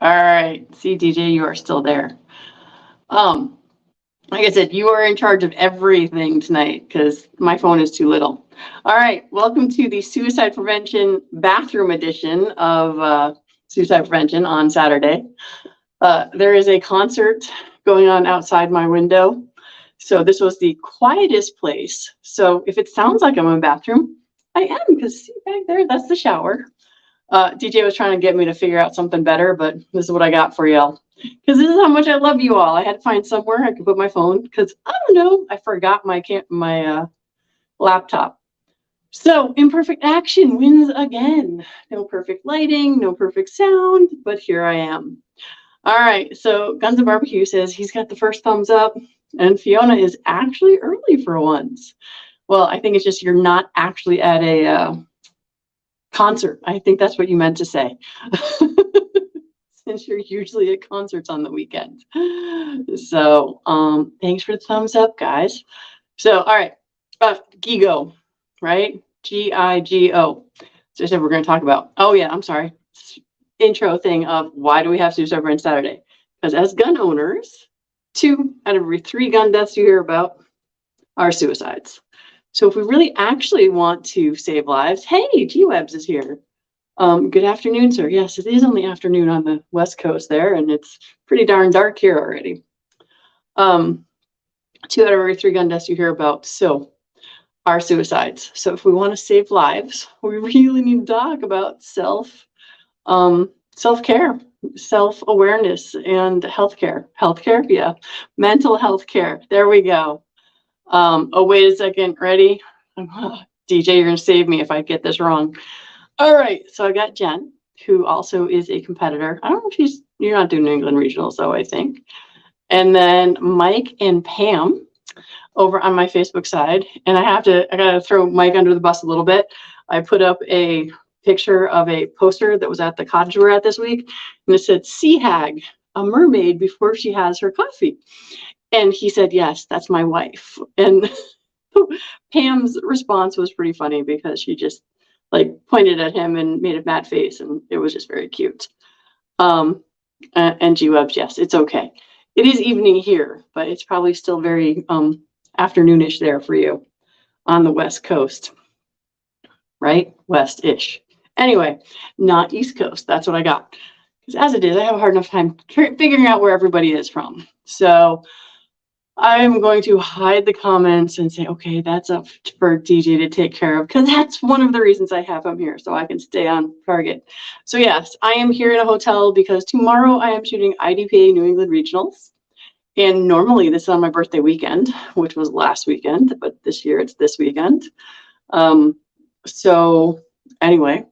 All right. See, DJ, you are still there. Like I said, you are in charge of everything tonight because my phone is too little. All right. Welcome to the Suicide Prevention Bathroom Edition of Suicide Prevention on Saturday. There is a concert going on outside my window. So this was the quietest place. So if it sounds like I'm in a bathroom, I am, because see back there, that's the shower. DJ was trying to get me to figure out something better, but this is what I got for y'all. Because this is how much I love you all. I had to find somewhere I could put my phone because I don't know, I forgot my laptop. So imperfect action wins again. No perfect lighting, no perfect sound, but here I am. All right, so Guns and Barbecue says he's got the first thumbs up, and Fiona is actually early for once. Well, I think it's just you're not actually at a concert. I think that's what you meant to say. Since you're usually at concerts on the weekend. So thanks for the thumbs up, guys. So, all right, GIGO, right? G-I-G-O. So I said we're going to talk about, oh yeah, I'm sorry. Intro thing of why do we have Suicide Prevention Saturday? Because as gun owners, 2 out of every 3 gun deaths you hear about are suicides. So if we really actually want to save lives, hey, G.I.G.O is here. Good afternoon, sir. Yes, it is only afternoon on the West Coast there, and it's pretty darn dark here already. 2 out of every 3 gun deaths you hear about are suicides. So if we want to save lives, we really need to talk about self-care, self-awareness, and healthcare. Healthcare, yeah. Mental health care. There we go. Oh, wait a second. Ready? DJ, you're going to save me if I get this wrong. All right, so I got Jen, who also is a competitor. I don't know if you're not doing New England Regionals, though, I think. And then Mike and Pam over on my Facebook side. And I gotta throw Mike under the bus a little bit. I put up a picture of a poster that was at the cottage we're at this week. And it said, Sea Hag, a mermaid before she has her coffee. And he said, yes, that's my wife. And Pam's response was pretty funny because she just pointed at him and made a mad face, and it was just very cute. And G.I.G., yes, it's okay. It is evening here, but it's probably still very afternoonish there for you on the West Coast, right? West-ish. Anyway, not East Coast. That's what I got. Because as it is, I have a hard enough time figuring out where everybody is from. So I'm going to hide the comments and say, okay, that's up for DJ to take care of, because that's one of the reasons I have him here, so I can stay on target. So yes, I am here in a hotel because tomorrow I am shooting IDPA New England Regionals. And normally this is on my birthday weekend, which was last weekend, but this year it's this weekend. So anyway,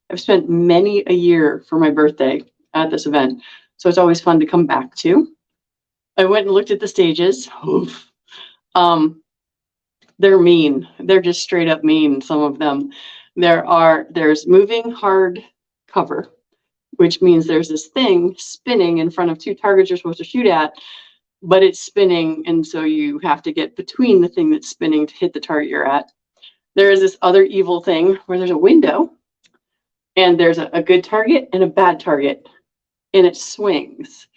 I've spent many a year for my birthday at this event. So it's always fun to come back to. I went and looked at the stages. Oof. They're mean. They're just straight up mean, some of them. There's moving hard cover, which means there's this thing spinning in front of 2 targets you're supposed to shoot at, but it's spinning, and so you have to get between the thing that's spinning to hit the target you're at. There is this other evil thing where there's a window, and there's a good target and a bad target, and it swings.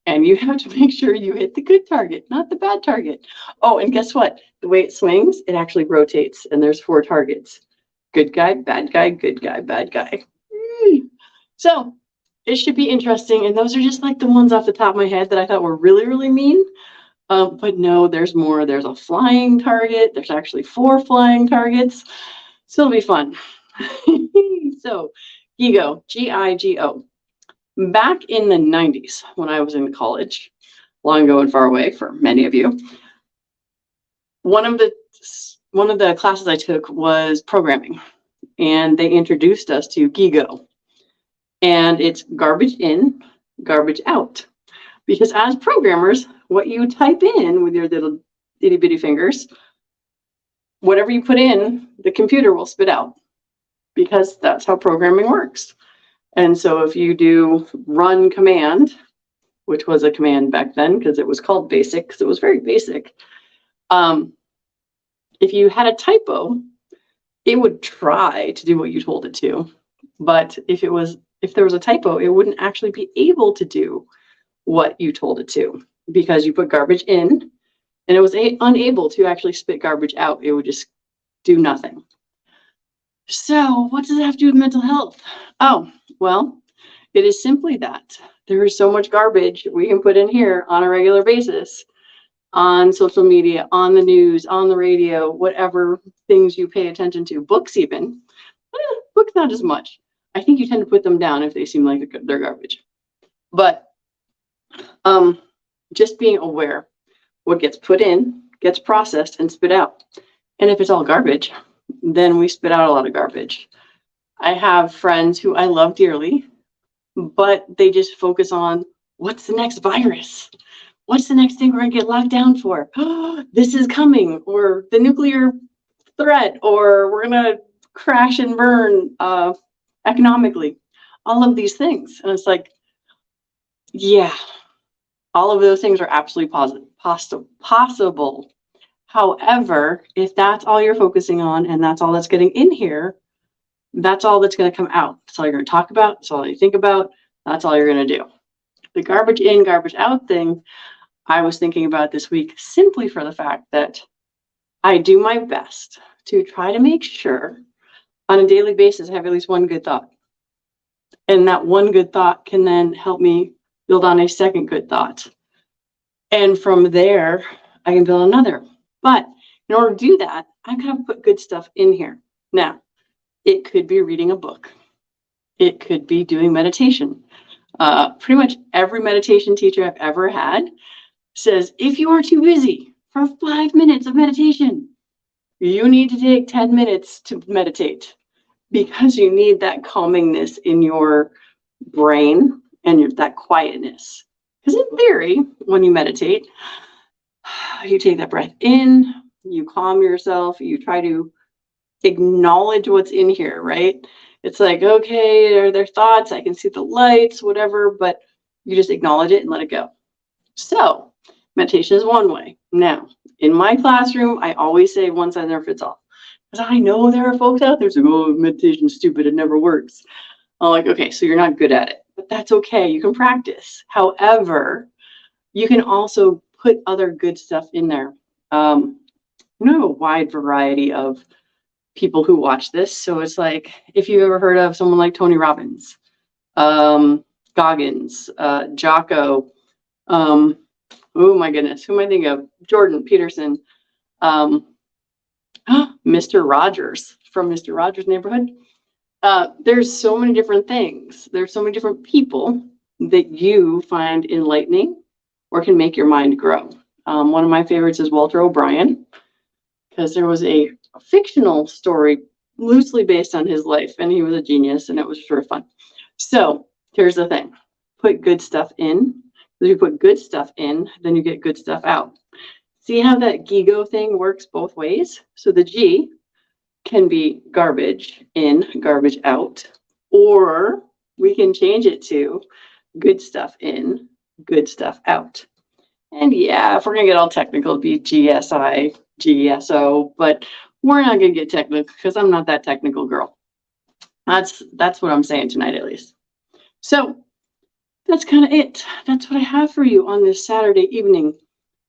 And you have to make sure you hit the good target, not the bad target. Oh, and guess what? The way it swings, it actually rotates, and there's 4 targets. Good guy, bad guy, good guy, bad guy. So it should be interesting. And those are just the ones off the top of my head that I thought were really, really mean. But no, there's more. There's a flying target. There's actually 4 flying targets. So it'll be fun. So GIGO, G-I-G-O. Back in the 90s, when I was in college, long ago and far away for many of you, one of the classes I took was programming, and they introduced us to GIGO, and it's garbage in, garbage out, because as programmers, what you type in with your little itty bitty fingers, whatever you put in, the computer will spit out, because that's how programming works. And so if you do run command, which was a command back then because it was called basic, because it was very basic, if you had a typo, it would try to do what you told it to. But if it was if there was a typo, it wouldn't actually be able to do what you told it to, because you put garbage in and it was unable to actually spit garbage out. It would just do nothing. So what does it have to do with mental health? Oh, well, it is simply that there is so much garbage we can put in here on a regular basis, on social media, on the news, on the radio, whatever things you pay attention to, books even. Books not as much. I think you tend to put them down if they seem like they're garbage. But just being aware, what gets put in gets processed and spit out. And if it's all garbage, then we spit out a lot of garbage. I have friends who I love dearly, but they just focus on what's the next virus? What's the next thing we're going to get locked down for? Oh, this is coming, or the nuclear threat, or we're going to crash and burn economically. All of these things. And it's like, yeah, all of those things are absolutely possible. However, if that's all you're focusing on and that's all that's getting in here, that's all that's going to come out. That's all you're going to talk about. That's all you think about. That's all you're going to do. The garbage in, garbage out thing, I was thinking about this week simply for the fact that I do my best to try to make sure on a daily basis I have at least one good thought. And that one good thought can then help me build on a second good thought. And from there, I can build another. But in order to do that, I've got to put good stuff in here. Now, it could be reading a book. It could be doing meditation. Pretty much every meditation teacher I've ever had says, if you are too busy for 5 minutes of meditation, you need to take 10 minutes to meditate, because you need that calmingness in your brain and that quietness. Because in theory, when you meditate, you take that breath in, you calm yourself, you try to acknowledge what's in here, right? It's like, okay, are there thoughts? I can see the lights, whatever, but you just acknowledge it and let it go. So meditation is one way. Now, in my classroom, I always say one size never fits all. Because I know there are folks out there who say, oh, meditation's stupid, it never works. I'm like, okay, so you're not good at it, but that's okay. You can practice. However, you can also put other good stuff in there. You have a wide variety of people who watch this. So it's like, if you've ever heard of someone like Tony Robbins, Goggins, G.I.G.O, oh my goodness, who am I thinking of? Jordan Peterson, Mr. Rogers from Mr. Rogers' Neighborhood. There's so many different things. There's so many different people that you find enlightening or can make your mind grow. One of my favorites is Walter O'Brien, because there was a fictional story loosely based on his life, and he was a genius, and it was sort of fun. So here's the thing. Put good stuff in. If you put good stuff in, then you get good stuff out. See how that GIGO thing works both ways? So the G can be garbage in, garbage out, or we can change it to good stuff in, good stuff out. And yeah, if we're gonna get all technical, it'd be GSI, GSO, but we're not gonna get technical because I'm not that technical girl. That's what I'm saying tonight, at least. So that's kind of it. That's what I have for you on this Saturday evening.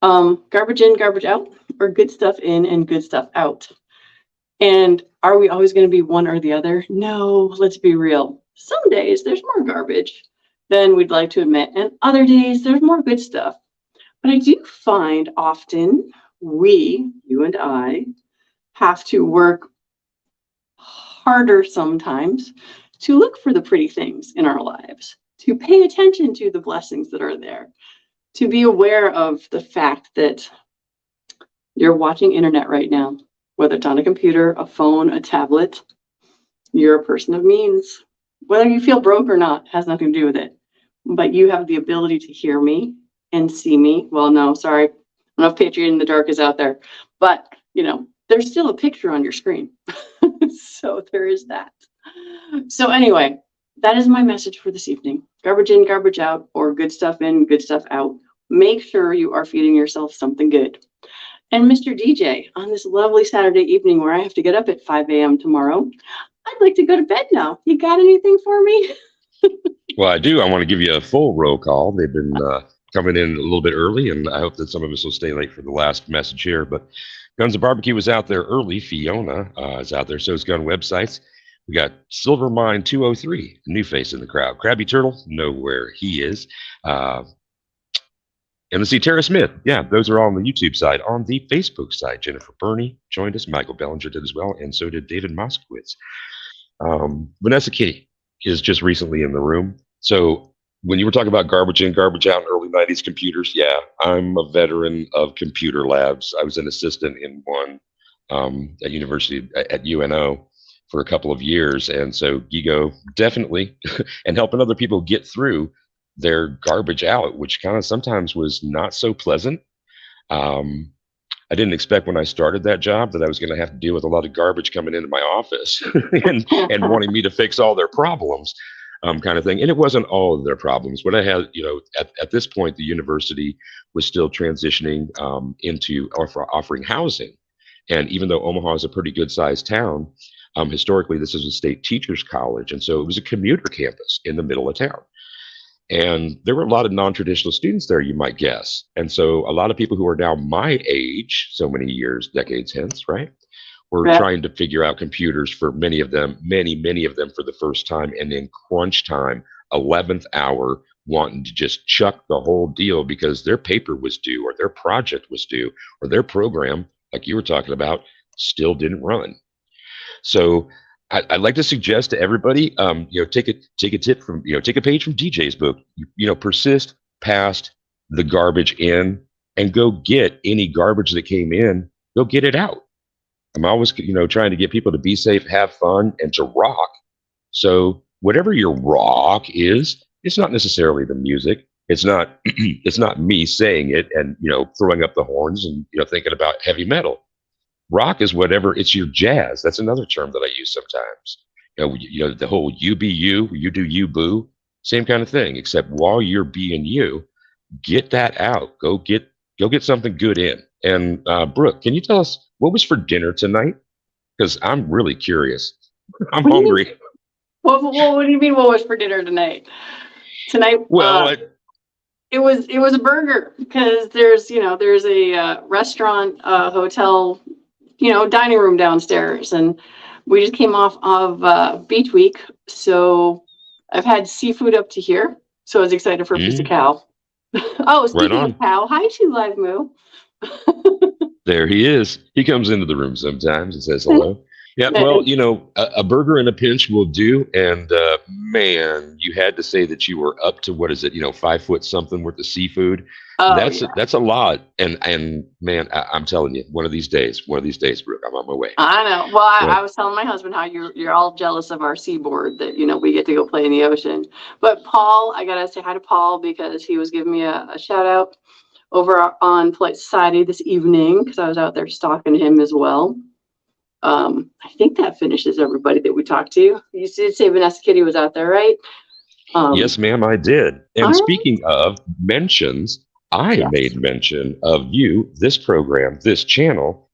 Garbage in, garbage out, or good stuff in and good stuff out. And are we always going to be one or the other? No, let's be real. Some days there's more garbage than we'd like to admit, and other days there's more good stuff. But I do find often you and I, have to work harder sometimes to look for the pretty things in our lives, to pay attention to the blessings that are there, to be aware of the fact that you're watching internet right now, whether it's on a computer, a phone, a tablet. You're a person of means. Whether you feel broke or not has nothing to do with it. But you have the ability to hear me and see me. Well, no, sorry. I don't know if Patriot in the Dark is out there. But, there's still a picture on your screen. So there is that. So anyway, that is my message for this evening. Garbage in, garbage out, or good stuff in, good stuff out. Make sure you are feeding yourself something good. And Mr. DJ, on this lovely Saturday evening where I have to get up at 5 a.m. tomorrow, I'd like to go to bed now. You got anything for me? Well, I do. I want to give you a full roll call. They've been coming in a little bit early, and I hope that some of us will stay late for the last message here. But Guns and Barbecue was out there early. Fiona is out there. So is Gun Websites. We got Silvermine 203, new face in the crowd. Krabby Turtle, know where he is. Uh, and let's see, Tara Smith. Yeah, those are all on the YouTube side. On the Facebook side, Jennifer Burney joined us. Michael Bellinger did as well, and so did David Moskowitz. Vanessa Kitty is just recently in the room. So when you were talking about garbage in, garbage out in early 90s computers, yeah, I'm a veteran of computer labs. I was an assistant in one at university at UNO for a couple of years. And so GIGO definitely, and helping other people get through their garbage out, which kind of sometimes was not so pleasant. Um, I didn't expect when I started that job that I was going to have to deal with a lot of garbage coming into my office and wanting me to fix all their problems, kind of thing. And it wasn't all of their problems. What I had, at this point, the university was still transitioning into offering housing. And even though Omaha is a pretty good sized town, historically, this is a state teachers college. And so it was a commuter campus in the middle of town. And there were a lot of non-traditional students there, you might guess. And so a lot of people who are now my age, so many years, decades hence, right, were trying to figure out computers for many of them for the first time. And in crunch time, 11th hour, wanting to just chuck the whole deal because their paper was due or their project was due or their program, like you were talking about, still didn't run. So I'd like to suggest to everybody, take a tip from, take a page from DJ's book, persist past the garbage in and go get any garbage that came in, go get it out. I'm always, trying to get people to be safe, have fun, and to rock. So whatever your rock is, it's not necessarily the music. It's not, it's not me saying it and, throwing up the horns and, thinking about heavy metal. Rock is whatever, it's your jazz. That's another term that I use sometimes. The whole you be you do you boo, same kind of thing, except while you're being you, get that out. Go get something good in. And Brooke, can you tell us what was for dinner tonight? Because I'm really curious. I'm hungry. What do you mean what was for dinner tonight? Well, it was a burger because there's a restaurant, hotel, dining room downstairs, and we just came off of beach week, so I've had seafood up to here, so I was excited for a piece of cow. Oh, speaking of cow, hi to Live Moo. There he is. He comes into the room sometimes and says hello. Yeah, well, a burger in a pinch will do. And man, you had to say that you were up to, what is it, 5 foot something worth of seafood. Oh, that's a lot. And man, I'm telling you, one of these days, Brooke, I'm on my way. I know. Well, I was telling my husband how you're all jealous of our seaboard that, we get to go play in the ocean. But Paul, I got to say hi to Paul because he was giving me a shout out over on Polite Society this evening because I was out there stalking him as well. I think that finishes everybody that we talked to. You did say Vanessa Kitty was out there, right? Yes, ma'am, I did. And speaking of mentions, I made mention of you, this program, this channel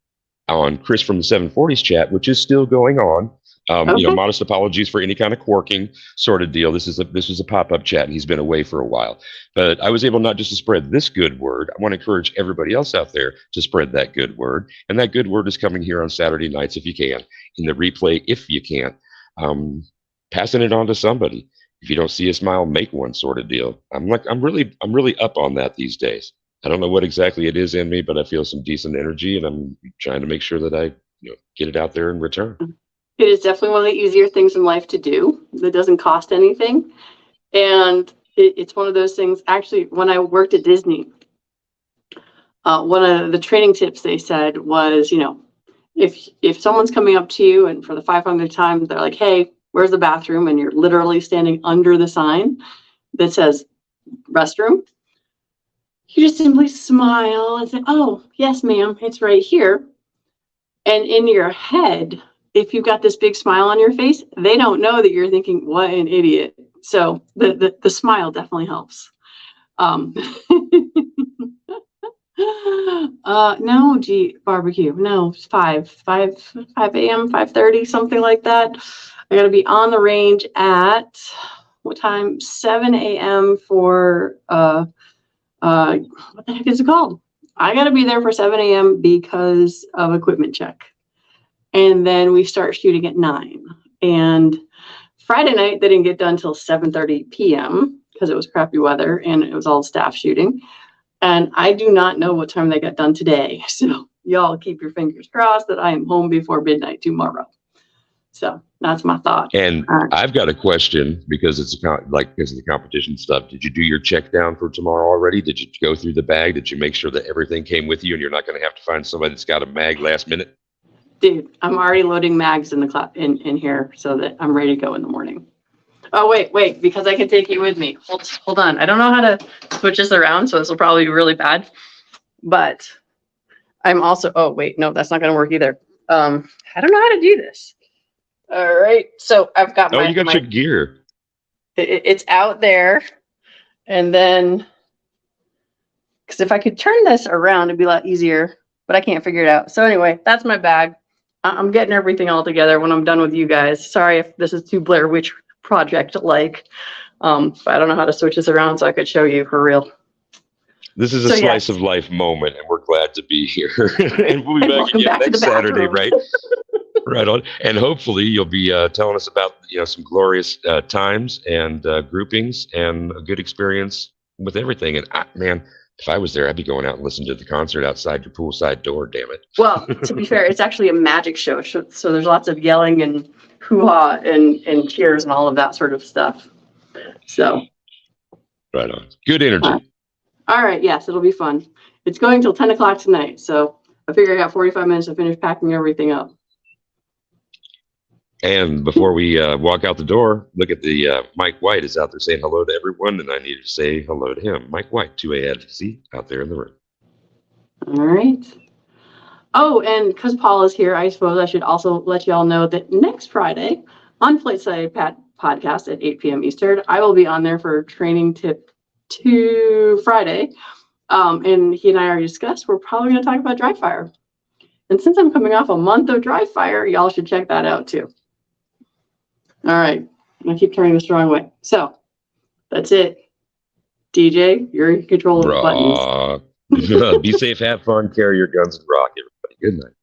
on Chris from the 740s chat, which is still going on. Modest apologies for any kind of quirking sort of deal. This was a pop-up chat, and he's been away for a while. But I was able not just to spread this good word. I want to encourage everybody else out there to spread that good word. And that good word is coming here on Saturday nights if you can, in the replay if you can't, passing it on to somebody. If you don't see a smile, make one sort of deal. I'm really up on that these days. I don't know what exactly it is in me, but I feel some decent energy, and I'm trying to make sure that I get it out there in return. It is definitely one of the easier things in life to do that doesn't cost anything. And it's one of those things, actually, when I worked at Disney, one of the training tips they said was, if someone's coming up to you and for the 500th time, they're like, hey, where's the bathroom? And you're literally standing under the sign that says restroom. You just simply smile and say, oh, yes, ma'am, it's right here. And in your head, if you've got this big smile on your face, they don't know that you're thinking, what an idiot. So the smile definitely helps. No, barbecue. No, it's 5 a.m., 5:30, something like that. I got to be on the range at what time? 7 a.m. for what the heck is it called? I got to be there for 7 a.m. because of equipment check. And then we start shooting at 9. And Friday night, they didn't get done until 7:30 p.m. because it was crappy weather and it was all staff shooting. And I do not know what time they got done today. So y'all keep your fingers crossed that I am home before midnight tomorrow. So that's my thought. And I've got a question because it's because of the competition stuff. Did you do your check down for tomorrow already? Did you go through the bag? Did you make sure that everything came with you and you're not going to have to find somebody that's got a mag last minute? Dude, I'm already loading mags in the in here so that I'm ready to go in the morning. Oh, wait, because I can take you with me. Hold on. I don't know how to switch this around, so this will probably be really bad. But I'm also, oh, wait, no, that's not going to work either. I don't know how to do this. All right, so I've got you got your gear. It's out there. And then, because if I could turn this around, it'd be a lot easier, but I can't figure it out. So anyway, that's my bag. I'm getting everything all together when I'm done with you guys. Sorry if this is too Blair Witch Project-like, but I don't know how to switch this around so I could show you for real. This is a slice of life moment, and we're glad to be here. And we'll be back again next Saturday, right? Right on. And hopefully you'll be telling us about some glorious times and groupings and a good experience with everything. And man, if I was there, I'd be going out and listening to the concert outside your poolside door, damn it. Well, to be fair, it's actually a magic show. So there's lots of yelling and hoo-ha and cheers and all of that sort of stuff. So. Right on. Good energy. All right. Yes, it'll be fun. It's going till 10 o'clock tonight. So I figure I got 45 minutes to finish packing everything up. And before we walk out the door, look at the Mike White is out there saying hello to everyone, and I need to say hello to him. Mike White, 2AFC, out there in the room. All right. Oh, and because Paul is here, I suppose I should also let you all know that next Friday on Flightside Podcast at 8 p.m. Eastern, I will be on there for Training Tip 2 Friday. And he and I already discussed, we're probably going to talk about dry fire. And since I'm coming off a month of dry fire, y'all should check that out too. All right. I'm going to keep turning this the wrong way. So that's it. DJ, you're in control of the buttons. Be safe, have fun, carry your guns, and rock, everybody. Good night.